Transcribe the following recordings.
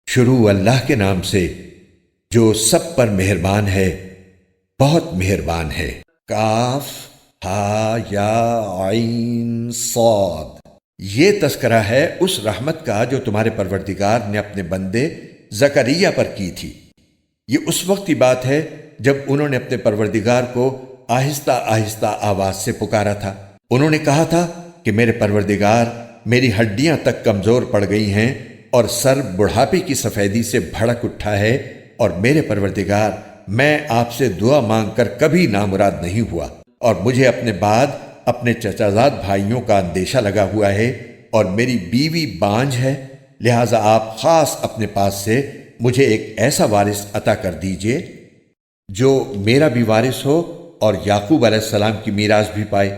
شروع اللہ کے نام سے جو سب پر مہربان ہے، بہت مہربان ہے۔ کاف ہا یا عین صاد، یہ تذکرہ ہے اس رحمت کا جو تمہارے پروردگار نے اپنے بندے زکریا پر کی تھی۔ یہ اس وقت کی بات ہے جب انہوں نے اپنے پروردگار کو آہستہ آہستہ آواز سے پکارا تھا۔ انہوں نے کہا تھا کہ میرے پروردگار، میری ہڈیاں تک کمزور پڑ گئی ہیں اور سر بڑھاپے کی سفیدی سے بھڑک اٹھا ہے، اور میرے پروردگار، میں آپ سے دعا مانگ کر کبھی نامراد نہیں ہوا، اور مجھے اپنے بعد اپنے چچازاد بھائیوں کا اندیشہ لگا ہوا ہے، اور میری بیوی بانجھ ہے، لہٰذا آپ خاص اپنے پاس سے مجھے ایک ایسا وارث عطا کر دیجئے جو میرا بھی وارث ہو اور یعقوب علیہ السلام کی میراث بھی پائے،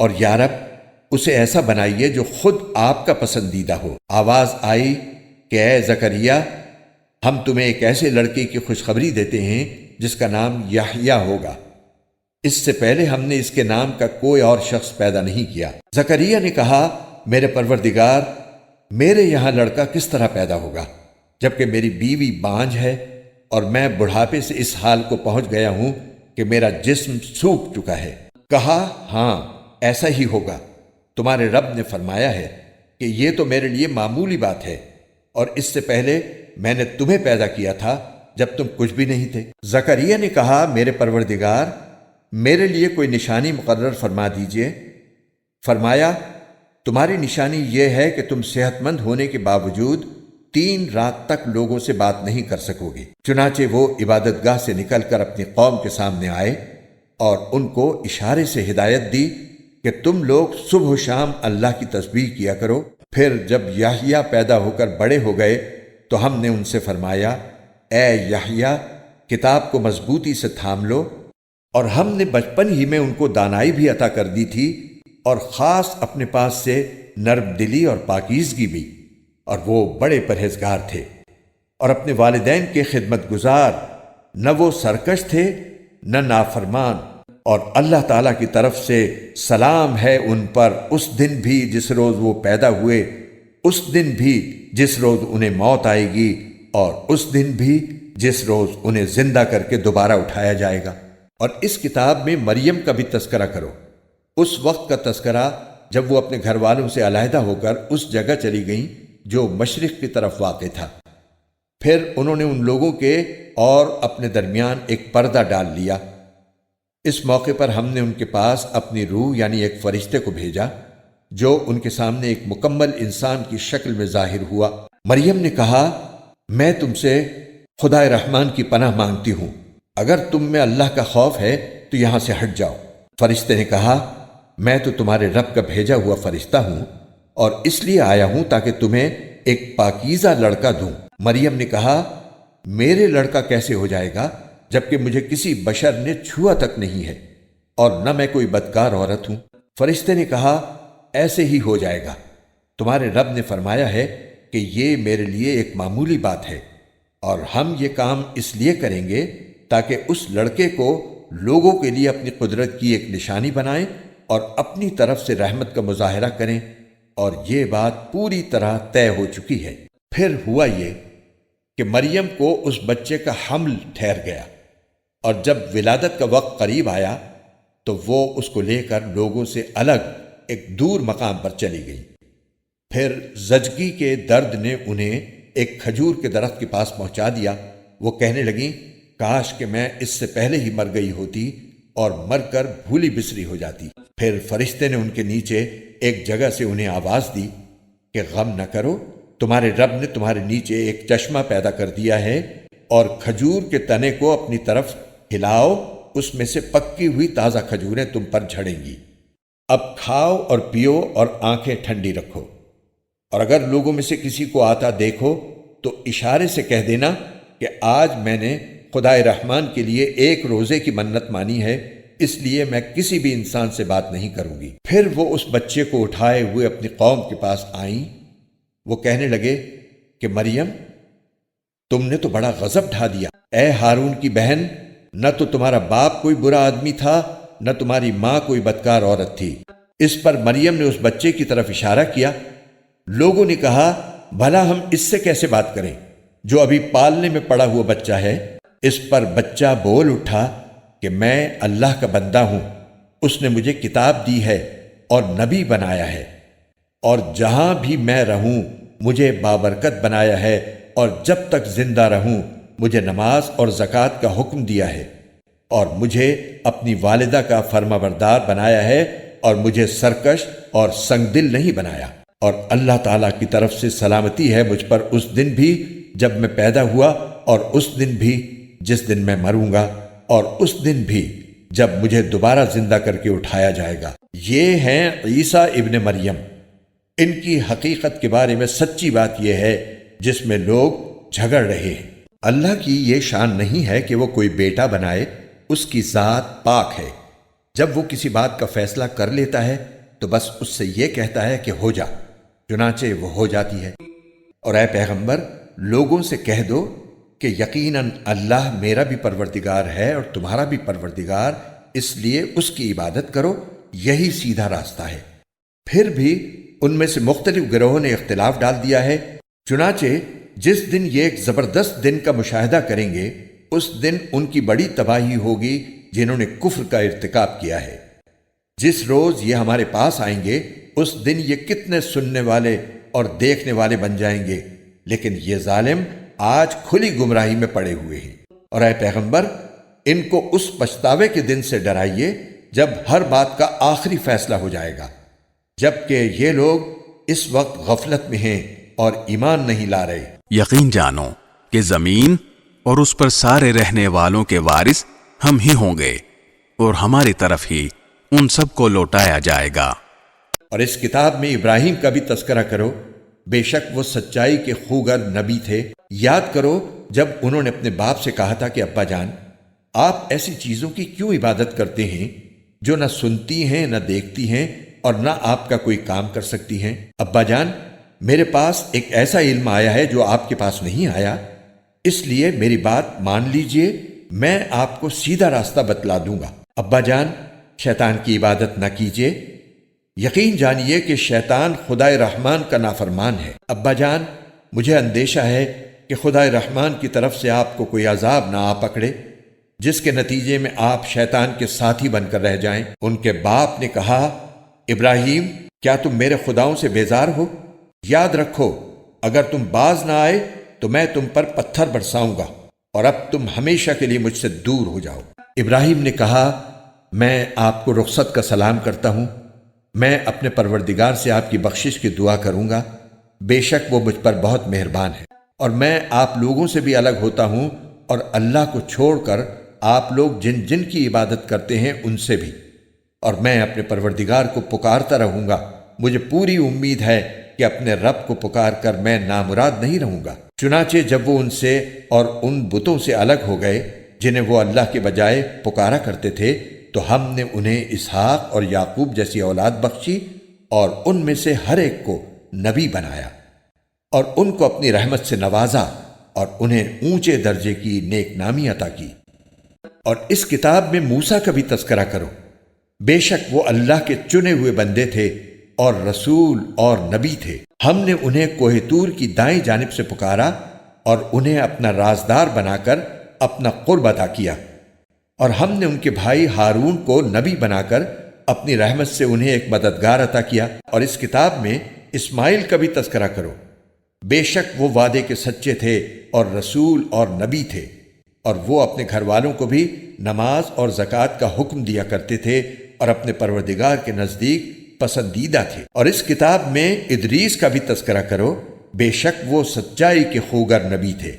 اور یا رب اسے ایسا بنائیے جو خود آپ کا پسندیدہ ہو۔ آواز آئی کہ اے زکریا، ہم تمہیں ایک ایسے لڑکے کی خوشخبری دیتے ہیں جس کا نام یحییٰ ہوگا۔ اس سے پہلے ہم نے اس کے نام کا کوئی اور شخص پیدا نہیں کیا۔ زکریا نے کہا، میرے پروردگار، میرے یہاں لڑکا کس طرح پیدا ہوگا جبکہ میری بیوی بانجھ ہے اور میں بڑھاپے سے اس حال کو پہنچ گیا ہوں کہ میرا جسم سوکھ چکا ہے۔ کہا، ہاں ایسا ہی ہوگا، تمہارے رب نے فرمایا ہے کہ یہ تو میرے لیے معمولی بات ہے، اور اس سے پہلے میں نے تمہیں پیدا کیا تھا جب تم کچھ بھی نہیں تھے۔ زکریا نے کہا، میرے پروردگار، میرے لیے کوئی نشانی مقرر فرما دیجئے۔ فرمایا، تمہاری نشانی یہ ہے کہ تم صحت مند ہونے کے باوجود 3 رات تک لوگوں سے بات نہیں کر سکو گے۔ چنانچہ وہ عبادت گاہ سے نکل کر اپنی قوم کے سامنے آئے اور ان کو اشارے سے ہدایت دی کہ تم لوگ صبح و شام اللہ کی تسبیح کیا کرو۔ پھر جب یحییٰ پیدا ہو کر بڑے ہو گئے تو ہم نے ان سے فرمایا، اے یحییٰ، کتاب کو مضبوطی سے تھام لو، اور ہم نے بچپن ہی میں ان کو دانائی بھی عطا کر دی تھی، اور خاص اپنے پاس سے نرم دلی اور پاکیزگی بھی، اور وہ بڑے پرہیزگار تھے اور اپنے والدین کے خدمت گزار، نہ وہ سرکش تھے نہ نافرمان، اور اللہ تعالیٰ کی طرف سے سلام ہے ان پر اس دن بھی جس روز وہ پیدا ہوئے، اس دن بھی جس روز انہیں موت آئے گی، اور اس دن بھی جس روز انہیں زندہ کر کے دوبارہ اٹھایا جائے گا۔ اور اس کتاب میں مریم کا بھی تذکرہ کرو، اس وقت کا تذکرہ جب وہ اپنے گھر والوں سے علیحدہ ہو کر اس جگہ چلی گئیں جو مشرق کی طرف واقع تھا۔ پھر انہوں نے ان لوگوں کے اور اپنے درمیان ایک پردہ ڈال لیا۔ اس موقع پر ہم نے ان کے پاس اپنی روح یعنی ایک فرشتے کو بھیجا جو ان کے سامنے ایک مکمل انسان کی شکل میں ظاہر ہوا۔ مریم نے کہا، میں تم سے خدا رحمان کی پناہ مانگتی ہوں، اگر تم میں اللہ کا خوف ہے تو یہاں سے ہٹ جاؤ۔ فرشتے نے کہا، میں تو تمہارے رب کا بھیجا ہوا فرشتہ ہوں، اور اس لیے آیا ہوں تاکہ تمہیں ایک پاکیزہ لڑکا دوں۔ مریم نے کہا، میرے لڑکا کیسے ہو جائے گا جبکہ مجھے کسی بشر نے چھوا تک نہیں ہے، اور نہ میں کوئی بدکار عورت ہوں۔ فرشتے نے کہا، ایسے ہی ہو جائے گا، تمہارے رب نے فرمایا ہے کہ یہ میرے لیے ایک معمولی بات ہے، اور ہم یہ کام اس لیے کریں گے تاکہ اس لڑکے کو لوگوں کے لیے اپنی قدرت کی ایک نشانی بنائیں اور اپنی طرف سے رحمت کا مظاہرہ کریں، اور یہ بات پوری طرح طے ہو چکی ہے۔ پھر ہوا یہ کہ مریم کو اس بچے کا حمل ٹھہر گیا، اور جب ولادت کا وقت قریب آیا تو وہ اس کو لے کر لوگوں سے الگ ایک دور مقام پر چلی گئی۔ پھر زچگی کے درد نے انہیں ایک کھجور کے درخت کے پاس پہنچا دیا۔ وہ کہنے لگیں، کاش کہ میں اس سے پہلے ہی مر گئی ہوتی اور مر کر بھولی بسری ہو جاتی۔ پھر فرشتے نے ان کے نیچے ایک جگہ سے انہیں آواز دی کہ غم نہ کرو، تمہارے رب نے تمہارے نیچے ایک چشمہ پیدا کر دیا ہے، اور کھجور کے تنے کو اپنی طرف ہلاؤ، اس میں سے پکی ہوئی تازہ کھجوریں تم پر جھڑیں گی۔ اب کھاؤ اور پیو اور آنکھیں ٹھنڈی رکھو، اور اگر لوگوں میں سے کسی کو آتا دیکھو تو اشارے سے کہہ دینا کہ آج میں نے خدائے رحمان کے لیے 1 روزے کی منت مانی ہے، اس لیے میں کسی بھی انسان سے بات نہیں کروں گی۔ پھر وہ اس بچے کو اٹھائے ہوئے اپنی قوم کے پاس آئیں۔ وہ کہنے لگے کہ مریم، تم نے تو بڑا غضب ڈھا دیا۔ اے ہارون کی بہن، نہ تو تمہارا باپ کوئی برا آدمی تھا، نہ تمہاری ماں کوئی بدکار عورت تھی۔ اس پر مریم نے اس بچے کی طرف اشارہ کیا۔ لوگوں نے کہا، بھلا ہم اس سے کیسے بات کریں جو ابھی پالنے میں پڑا ہوا بچہ ہے؟ اس پر بچہ بول اٹھا کہ میں اللہ کا بندہ ہوں، اس نے مجھے کتاب دی ہے اور نبی بنایا ہے، اور جہاں بھی میں رہوں مجھے بابرکت بنایا ہے، اور جب تک زندہ رہوں مجھے نماز اور زکوٰۃ کا حکم دیا ہے، اور مجھے اپنی والدہ کا فرما بردار بنایا ہے، اور مجھے سرکش اور سنگ دل نہیں بنایا، اور اللہ تعالیٰ کی طرف سے سلامتی ہے مجھ پر اس دن بھی جب میں پیدا ہوا، اور اس دن بھی جس دن میں مروں گا، اور اس دن بھی جب مجھے دوبارہ زندہ کر کے اٹھایا جائے گا۔ یہ ہیں عیسیٰ ابن مریم۔ ان کی حقیقت کے بارے میں سچی بات یہ ہے جس میں لوگ جھگڑ رہے ہیں۔ اللہ کی یہ شان نہیں ہے کہ وہ کوئی بیٹا بنائے، اس کی ذات پاک ہے۔ جب وہ کسی بات کا فیصلہ کر لیتا ہے تو بس اس سے یہ کہتا ہے کہ ہو جا، چنانچہ وہ ہو جاتی ہے۔ اور اے پیغمبر، لوگوں سے کہہ دو کہ یقیناً اللہ میرا بھی پروردگار ہے اور تمہارا بھی پروردگار، اس لیے اس کی عبادت کرو، یہی سیدھا راستہ ہے۔ پھر بھی ان میں سے مختلف گروہوں نے اختلاف ڈال دیا ہے، چنانچہ جس دن یہ ایک زبردست دن کا مشاہدہ کریں گے، اس دن ان کی بڑی تباہی ہوگی جنہوں نے کفر کا ارتکاب کیا ہے۔ جس روز یہ ہمارے پاس آئیں گے اس دن یہ کتنے سننے والے اور دیکھنے والے بن جائیں گے، لیکن یہ ظالم آج کھلی گمراہی میں پڑے ہوئے ہیں۔ اور اے پیغمبر، ان کو اس پچھتاوے کے دن سے ڈرائیے جب ہر بات کا آخری فیصلہ ہو جائے گا، جبکہ یہ لوگ اس وقت غفلت میں ہیں اور ایمان نہیں لا رہے۔ یقین جانو کہ زمین اور اس پر سارے رہنے والوں کے وارث ہم ہی ہوں گے، اور ہماری طرف ہی ان سب کو لوٹایا جائے گا۔ اور اس کتاب میں ابراہیم کا بھی تذکرہ کرو، بے شک وہ سچائی کے خوگر نبی تھے۔ یاد کرو جب انہوں نے اپنے باپ سے کہا تھا کہ ابا جان، آپ ایسی چیزوں کی کیوں عبادت کرتے ہیں جو نہ سنتی ہیں نہ دیکھتی ہیں اور نہ آپ کا کوئی کام کر سکتی ہیں؟ ابا جان، میرے پاس ایک ایسا علم آیا ہے جو آپ کے پاس نہیں آیا، اس لیے میری بات مان لیجئے، میں آپ کو سیدھا راستہ بتلا دوں گا۔ ابا جان، شیطان کی عبادت نہ کیجیے، یقین جانیے کہ شیطان خدائے رحمان کا نافرمان ہے۔ ابا جان، مجھے اندیشہ ہے کہ خدائے رحمان کی طرف سے آپ کو کوئی عذاب نہ آ پکڑے جس کے نتیجے میں آپ شیطان کے ساتھی بن کر رہ جائیں۔ ان کے باپ نے کہا، ابراہیم، کیا تم میرے خداؤں سے بیزار ہو؟ یاد رکھو، اگر تم باز نہ آئے تو میں تم پر پتھر برساؤں گا، اور اب تم ہمیشہ کے لیے مجھ سے دور ہو جاؤ۔ ابراہیم نے کہا، میں آپ کو رخصت کا سلام کرتا ہوں، میں اپنے پروردگار سے آپ کی بخشش کی دعا کروں گا، بے شک وہ مجھ پر بہت مہربان ہے۔ اور میں آپ لوگوں سے بھی الگ ہوتا ہوں، اور اللہ کو چھوڑ کر آپ لوگ جن جن کی عبادت کرتے ہیں ان سے بھی، اور میں اپنے پروردگار کو پکارتا رہوں گا۔ مجھے پوری امید ہے کہ اپنے رب کو پکار کر میں نامراد نہیں رہوں گا۔ چنانچہ جب وہ ان سے اور ان بتوں سے الگ ہو گئے جنہیں وہ اللہ کے بجائے پکارا کرتے تھے، تو ہم نے انہیں اسحاق اور یعقوب جیسی اولاد بخشی، اور ان میں سے ہر ایک کو نبی بنایا، اور ان کو اپنی رحمت سے نوازا، اور انہیں اونچے درجے کی نیک نامی عطا کی۔ اور اس کتاب میں موسیٰ کا بھی تذکرہ کرو، بے شک وہ اللہ کے چنے ہوئے بندے تھے اور رسول اور نبی تھے۔ ہم نے انہیں کوہ طور کی دائیں جانب سے پکارا اور انہیں اپنا رازدار بنا کر اپنا قرب عطا کیا، اور ہم نے ان کے بھائی ہارون کو نبی بنا کر اپنی رحمت سے انہیں ایک مددگار عطا کیا۔ اور اس کتاب میں اسماعیل کا بھی تذکرہ کرو، بے شک وہ وعدے کے سچے تھے اور رسول اور نبی تھے، اور وہ اپنے گھر والوں کو بھی نماز اور زکوٰۃ کا حکم دیا کرتے تھے اور اپنے پروردگار کے نزدیک پسندیدہ تھے۔ اور اس کتاب میں ادریس کا بھی تذکرہ کرو، بے شک وہ سچائی کے خوگر نبی تھے،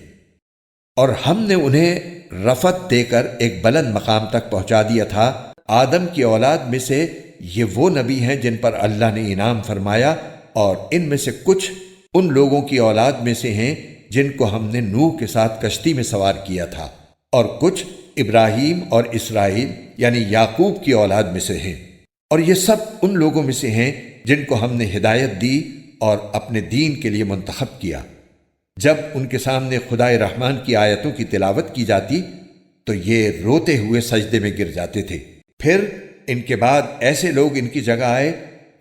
اور ہم نے انہیں رفعت دے کر ایک بلند مقام تک پہنچا دیا تھا۔ آدم کی اولاد میں سے یہ وہ نبی ہیں جن پر اللہ نے انعام فرمایا، اور ان میں سے کچھ ان لوگوں کی اولاد میں سے ہیں جن کو ہم نے نوح کے ساتھ کشتی میں سوار کیا تھا، اور کچھ ابراہیم اور اسرائیل یعنی یعقوب کی اولاد میں سے ہیں، اور یہ سب ان لوگوں میں سے ہیں جن کو ہم نے ہدایت دی اور اپنے دین کے لیے منتخب کیا۔ جب ان کے سامنے خدائے رحمان کی آیتوں کی تلاوت کی جاتی تو یہ روتے ہوئے سجدے میں گر جاتے تھے۔ پھر ان کے بعد ایسے لوگ ان کی جگہ آئے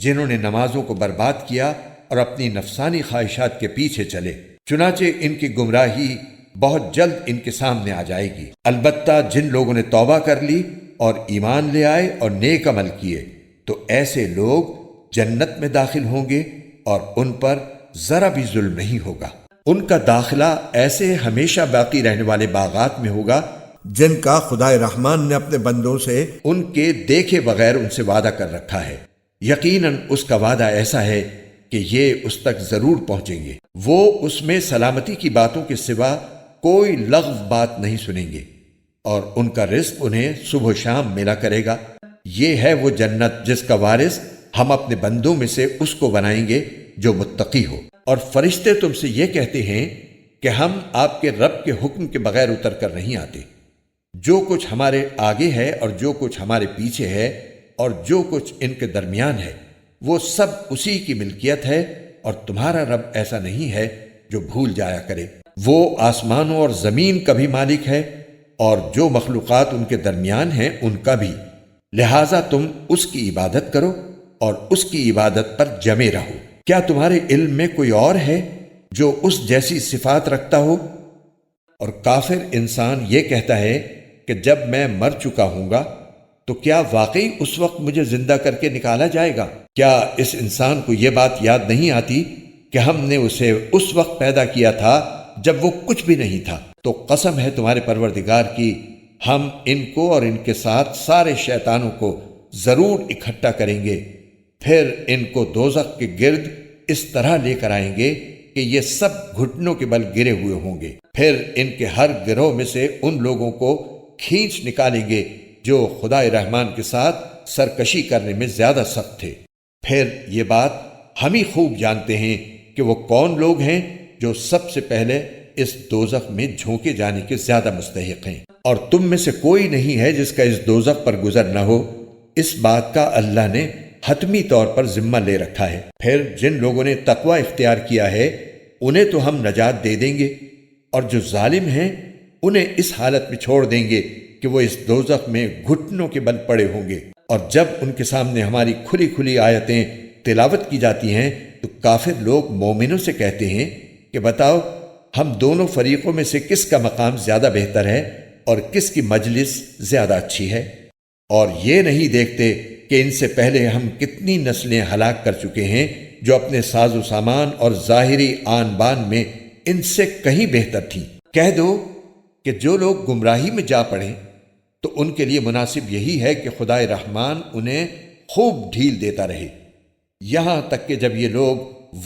جنہوں نے نمازوں کو برباد کیا اور اپنی نفسانی خواہشات کے پیچھے چلے، چنانچہ ان کی گمراہی بہت جلد ان کے سامنے آ جائے گی۔ البتہ جن لوگوں نے توبہ کر لی اور ایمان لے آئے اور نیک عمل کیے تو ایسے لوگ جنت میں داخل ہوں گے اور ان پر ذرا بھی ظلم نہیں ہوگا۔ ان کا داخلہ ایسے ہمیشہ باقی رہنے والے باغات میں ہوگا جن کا خدائے رحمان نے اپنے بندوں سے ان کے دیکھے بغیر ان سے وعدہ کر رکھا ہے۔ یقیناً اس کا وعدہ ایسا ہے کہ یہ اس تک ضرور پہنچیں گے۔ وہ اس میں سلامتی کی باتوں کے سوا کوئی لغو بات نہیں سنیں گے، اور ان کا رزق انہیں صبح و شام ملا کرے گا۔ یہ ہے وہ جنت جس کا وارث ہم اپنے بندوں میں سے اس کو بنائیں گے جو متقی ہو۔ اور فرشتے تم سے یہ کہتے ہیں کہ ہم آپ کے رب کے حکم کے بغیر اتر کر نہیں آتے۔ جو کچھ ہمارے آگے ہے اور جو کچھ ہمارے پیچھے ہے اور جو کچھ ان کے درمیان ہے وہ سب اسی کی ملکیت ہے، اور تمہارا رب ایسا نہیں ہے جو بھول جایا کرے۔ وہ آسمانوں اور زمین کا بھی مالک ہے اور جو مخلوقات ان کے درمیان ہیں ان کا بھی، لہٰذا تم اس کی عبادت کرو اور اس کی عبادت پر جمے رہو۔ کیا تمہارے علم میں کوئی اور ہے جو اس جیسی صفات رکھتا ہو؟ اور کافر انسان یہ کہتا ہے کہ جب میں مر چکا ہوں گا تو کیا واقعی اس وقت مجھے زندہ کر کے نکالا جائے گا؟ کیا اس انسان کو یہ بات یاد نہیں آتی کہ ہم نے اسے اس وقت پیدا کیا تھا جب وہ کچھ بھی نہیں تھا؟ تو قسم ہے تمہارے پروردگار کی، ہم ان کو اور ان کے ساتھ سارے شیطانوں کو ضرور اکٹھا کریں گے، پھر ان کو دوزخ کے گرد اس طرح لے کر آئیں گے کہ یہ سب گھٹنوں کے بل گرے ہوئے ہوں گے۔ پھر ان کے ہر گروہ میں سے ان لوگوں کو کھینچ نکالیں گے جو خدائے رحمان کے ساتھ سرکشی کرنے میں زیادہ سخت تھے۔ پھر یہ بات ہم ہی خوب جانتے ہیں کہ وہ کون لوگ ہیں جو سب سے پہلے اس دوزخ میں جھونکے جانے کے زیادہ مستحق ہیں، اور تم میں سے کوئی نہیں ہے جس کا اس دوزخ پر گزر نہ ہو۔ اس بات کا اللہ نے حتمی طور پر ذمہ لے رکھا ہے۔ پھر جن لوگوں نے تقوی اختیار کیا ہے انہیں تو ہم نجات دے دیں گے، اور جو ظالم ہیں انہیں اس حالت میں چھوڑ دیں گے کہ وہ اس دوزخ میں گھٹنوں کے بل پڑے ہوں گے۔ اور جب ان کے سامنے ہماری کھلی کھلی آیتیں تلاوت کی جاتی ہیں تو کافر لوگ مومنوں سے کہتے ہیں کہ بتاؤ ہم دونوں فریقوں میں سے کس کا مقام زیادہ بہتر ہے اور کس کی مجلس زیادہ اچھی ہے؟ اور یہ نہیں دیکھتے کہ ان سے پہلے ہم کتنی نسلیں ہلاک کر چکے ہیں جو اپنے ساز و سامان اور ظاہری آن بان میں ان سے کہیں بہتر تھیں۔ کہہ دو کہ جو لوگ گمراہی میں جا پڑیں تو ان کے لیے مناسب یہی ہے کہ خدائے رحمان انہیں خوب ڈھیل دیتا رہے، یہاں تک کہ جب یہ لوگ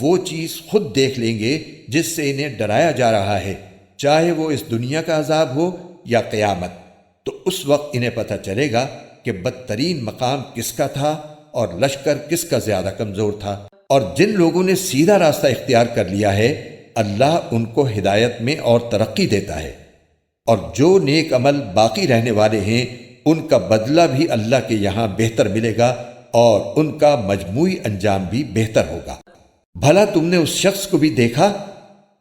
وہ چیز خود دیکھ لیں گے جس سے انہیں ڈرایا جا رہا ہے، چاہے وہ اس دنیا کا عذاب ہو یا قیامت، تو اس وقت انہیں پتہ چلے گا کہ بدترین مقام کس کا تھا اور لشکر کس کا زیادہ کمزور تھا۔ اور جن لوگوں نے سیدھا راستہ اختیار کر لیا ہے اللہ ان کو ہدایت میں اور ترقی دیتا ہے، اور جو نیک عمل باقی رہنے والے ہیں ان کا بدلہ بھی اللہ کے یہاں بہتر ملے گا اور ان کا مجموعی انجام بھی بہتر ہوگا۔ بھلا تم نے اس شخص کو بھی دیکھا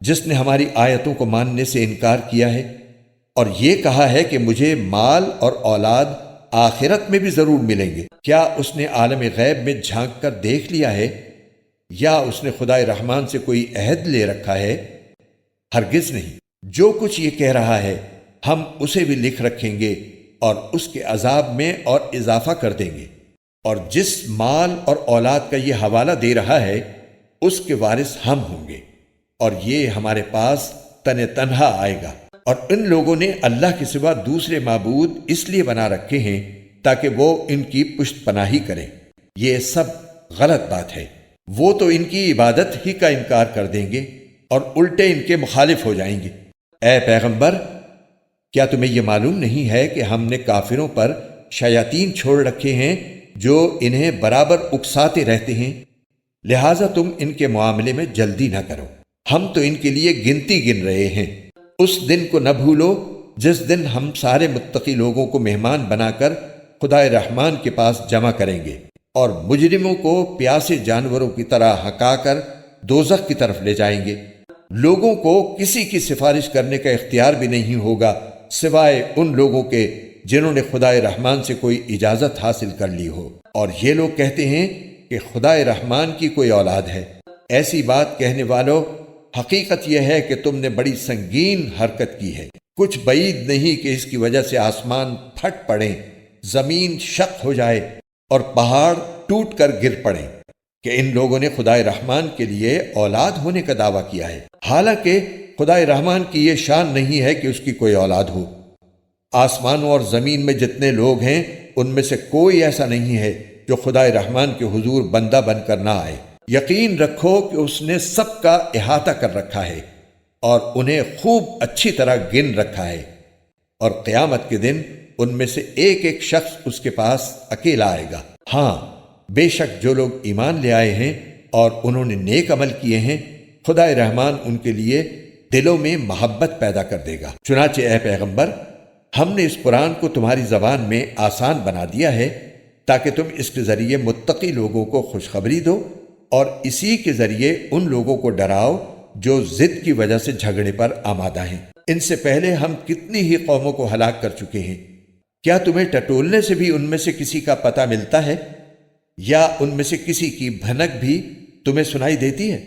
جس نے ہماری آیتوں کو ماننے سے انکار کیا ہے اور یہ کہا ہے کہ مجھے مال اور اولاد آخرت میں بھی ضرور ملیں گے؟ کیا اس نے عالم غیب میں جھانک کر دیکھ لیا ہے یا اس نے خدائے رحمان سے کوئی عہد لے رکھا ہے؟ ہرگز نہیں۔ جو کچھ یہ کہہ رہا ہے ہم اسے بھی لکھ رکھیں گے اور اس کے عذاب میں اور اضافہ کر دیں گے، اور جس مال اور اولاد کا یہ حوالہ دے رہا ہے اس کے وارث ہم ہوں گے، اور یہ ہمارے پاس تنہا آئے گا۔ اور ان لوگوں نے اللہ کے سوا دوسرے معبود اس لیے بنا رکھے ہیں تاکہ وہ ان کی پشت پناہی کریں۔ یہ سب غلط بات ہے۔ وہ تو ان کی عبادت ہی کا انکار کر دیں گے اور الٹے ان کے مخالف ہو جائیں گے۔ اے پیغمبر، کیا تمہیں یہ معلوم نہیں ہے کہ ہم نے کافروں پر شیاطین چھوڑ رکھے ہیں جو انہیں برابر اکساتے رہتے ہیں؟ لہٰذا تم ان کے معاملے میں جلدی نہ کرو، ہم تو ان کے لیے گنتی گن رہے ہیں۔ اس دن کو نہ بھولو جس دن ہم سارے متقی لوگوں کو مہمان بنا کر خدائے رحمان کے پاس جمع کریں گے، اور مجرموں کو پیاسے جانوروں کی طرح ہکا کر دوزخ کی طرف لے جائیں گے۔ لوگوں کو کسی کی سفارش کرنے کا اختیار بھی نہیں ہوگا سوائے ان لوگوں کے جنہوں نے خدائے رحمان سے کوئی اجازت حاصل کر لی ہو، اور یہ لوگ کہتے ہیں کہ خدائے رحمان کی کوئی اولاد ہے۔ ایسی بات کہنے والوں، حقیقت یہ ہے کہ تم نے بڑی سنگین حرکت کی ہے۔ کچھ بعید نہیں کہ اس کی وجہ سے آسمان پھٹ پڑیں، زمین شق ہو جائے اور پہاڑ ٹوٹ کر گر پڑیں کہ ان لوگوں نے خدائے رحمان کے لیے اولاد ہونے کا دعویٰ کیا ہے، حالانکہ خدائے رحمان کی یہ شان نہیں ہے کہ اس کی کوئی اولاد ہو۔ آسمانوں اور زمین میں جتنے لوگ ہیں ان میں سے کوئی ایسا نہیں ہے جو خدائے رحمان کے حضور بندہ بن کر نہ آئے۔ یقین رکھو کہ اس نے سب کا احاطہ کر رکھا ہے اور انہیں خوب اچھی طرح گن رکھا ہے، اور قیامت کے دن ان میں سے ایک ایک شخص اس کے پاس اکیلا آئے گا۔ ہاں، بے شک جو لوگ ایمان لے آئے ہیں اور انہوں نے نیک عمل کیے ہیں، خدائے رحمان ان کے لیے دلوں میں محبت پیدا کر دے گا۔ چنانچہ اے پیغمبر، ہم نے اس قرآن کو تمہاری زبان میں آسان بنا دیا ہے تاکہ تم اس کے ذریعے متقی لوگوں کو خوشخبری دو اور اسی کے ذریعے ان لوگوں کو ڈراؤ جو ضد کی وجہ سے جھگڑے پر آمادہ ہیں۔ ان سے پہلے ہم کتنی ہی قوموں کو ہلاک کر چکے ہیں۔ کیا تمہیں ٹٹولنے سے بھی ان میں سے کسی کا پتہ ملتا ہے، یا ان میں سے کسی کی بھنک بھی تمہیں سنائی دیتی ہے؟